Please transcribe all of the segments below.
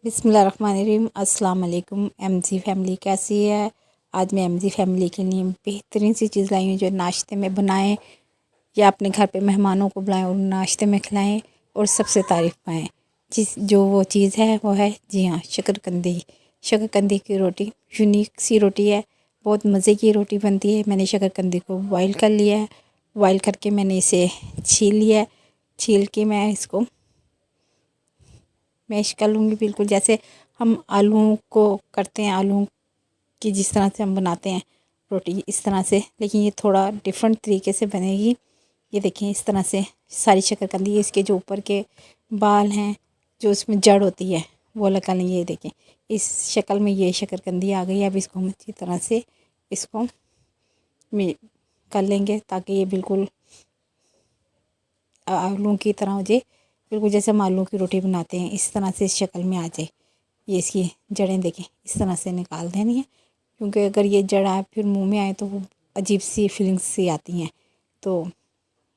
बिस्मिल्लाहिर्रहमानिर्रहीम। अस्सलाम वालेकुम। एमजी फैमिली कैसी है? आज मैं एमजी फैमिली के लिए बेहतरीन सी चीज़ लाई हूँ जो नाश्ते में बनाएं या अपने घर पे मेहमानों को बुलाएं और नाश्ते में खिलाएं और सबसे तारीफ़ पाएं। जो वो चीज़ है वो है, जी हाँ, शकरकंदी। शकरकंदी की रोटी यूनिक सी रोटी है, बहुत मज़े की रोटी बनती है। मैंने शकरकंदी को बॉयल कर लिया है। बॉयल करके मैंने इसे छील लिया है। छील के मैं इसको मैश कर लूँगी, बिल्कुल जैसे हम आलूओं को करते हैं, आलू की जिस तरह से हम बनाते हैं रोटी, इस तरह से, लेकिन ये थोड़ा डिफरेंट तरीके से बनेगी। ये देखें, इस तरह से सारी शकरकंदी, इसके जो ऊपर के बाल हैं, जो उसमें जड़ होती है, वो लगा लें। ये देखें, इस शक्ल में ये शकरकंदी आ गई है। अब इसको हम अच्छी तरह से इसको कर लेंगे ताकि ये बिल्कुल आलू की तरह हो जाए, बिल्कुल जैसे हम आलू की रोटी बनाते हैं इस तरह से इस शक्ल में आ जाए। ये इसकी जड़ें देखें, इस तरह से निकाल देनी है, क्योंकि अगर ये जड़ आए फिर मुंह में आए तो वो अजीब सी फीलिंग्स सी आती हैं। तो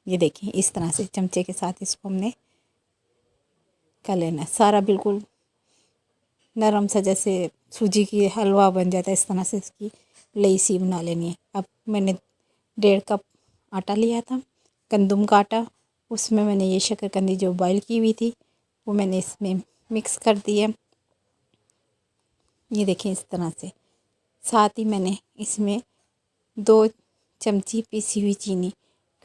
ये देखें, इस तरह से चमचे के साथ इसको हमने कर लेना है। सारा बिल्कुल नरम सा, जैसे सूजी की हलवा बन जाता है, इस तरह से इसकी लई सी बना लेनी है। अब मैंने 1.5 कप आटा लिया था, गंदम का आटा। उसमें मैंने ये शकरकंदी जो बॉयल की हुई थी वो मैंने इसमें मिक्स कर दी है। ये देखें, इस तरह से। साथ ही मैंने इसमें 2 चमची पीसी हुई चीनी,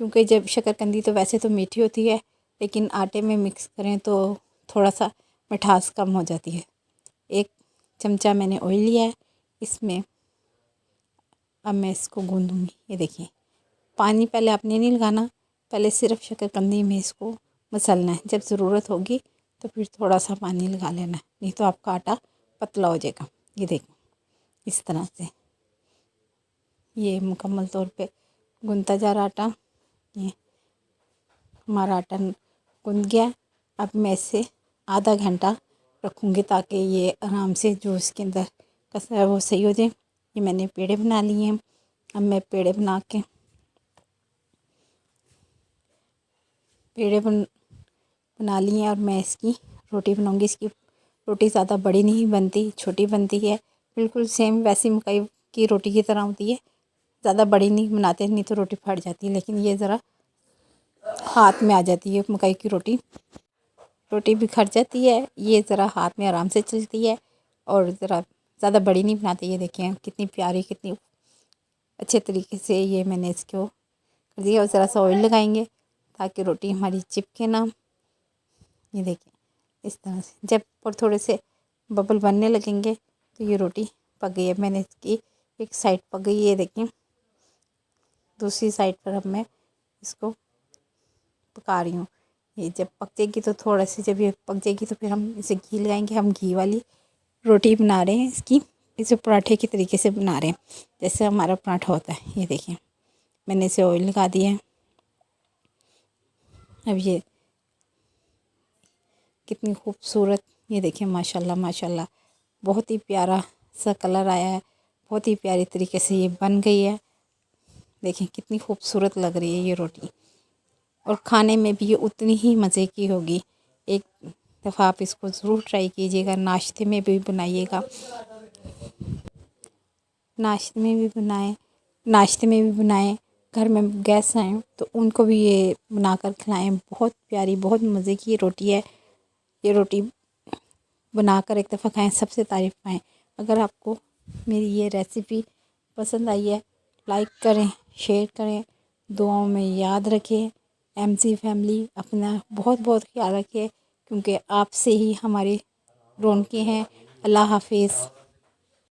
क्योंकि जब शकरकंदी तो वैसे तो मीठी होती है, लेकिन आटे में मिक्स करें तो थोड़ा सा मिठास कम हो जाती है। 1 चमचा मैंने ऑयल लिया है इसमें। अब मैं इसको गूँधूँगी। ये देखिए, पानी पहले आपने नहीं लगाना, पहले सिर्फ शकरकंदी में इसको मसलना है। जब ज़रूरत होगी तो फिर थोड़ा सा पानी लगा लेना है, नहीं तो आपका आटा पतला हो जाएगा। ये देखें, इस तरह से ये मुकम्मल तौर पे गूंथता जा रहा आटा। ये हमारा आटा गूंथ गया। अब मैं इसे आधा घंटा रखूँगी ताकि ये आराम से जो इसके अंदर कसा है वो सही हो जाए। ये मैंने पेड़े बना लिए हैं। अब मैं पेड़े बना लिए हैं और मैं इसकी रोटी बनाऊंगी। इसकी रोटी ज़्यादा बड़ी नहीं बनती, छोटी बनती है, बिल्कुल सेम वैसी मकई की रोटी की तरह होती है। ज़्यादा बड़ी नहीं बनाते, नहीं तो रोटी फट जाती है, लेकिन ये ज़रा हाथ में आ जाती है। मकई की रोटी भी खट जाती है, ये ज़रा हाथ में आराम से चलती है और ज़रा ज़्यादा बड़ी नहीं बनाते। ये देखें कितनी प्यारी, कितनी अच्छे तरीके से ये मैंने इसको कर दिया। और ज़रा सा ऑयल लगाएंगे ताकि रोटी हमारी चिपके ना। ये देखिए, इस तरह से जब और थोड़े से बबल बनने लगेंगे तो ये रोटी पक गई है। मैंने इसकी एक साइड पक गई है, ये देखें। दूसरी साइड पर अब मैं इसको पका रही हूँ। ये जब पक जाएगी तो थोड़ा सी, जब ये पक जाएगी तो फिर हम इसे घी लगाएंगे। हम घी वाली रोटी बना रहे हैं इसकी, इसे पराठे के तरीके से बना रहे हैं जैसे हमारा पराठा होता है। ये देखिए, मैंने इसे ऑयल लगा दिया है। अब ये कितनी खूबसूरत, ये देखिए, माशाल्लाह माशाल्लाह, बहुत ही प्यारा सा कलर आया है, बहुत ही प्यारी तरीके से ये बन गई है। देखें कितनी खूबसूरत लग रही है ये रोटी, और खाने में भी ये उतनी ही मज़े की होगी। एक दफ़ा आप इसको ज़रूर ट्राई कीजिएगा, नाश्ते में भी बनाइएगा, नाश्ते में भी बनाएं। घर में गेस्ट आएँ तो उनको भी ये बनाकर खिलाएं। बहुत प्यारी, बहुत मज़े की रोटी है। ये रोटी बनाकर एक दफ़ा खाएं, सबसे तारीफ़ पाएं। अगर आपको मेरी ये रेसिपी पसंद आई है, लाइक करें, शेयर करें, दुआओं में याद रखें। एमजी फैमिली अपना बहुत बहुत ख्याल रखें, क्योंकि आपसे ही हमारी रौनकें हैं। अल्लाह हाफिज़।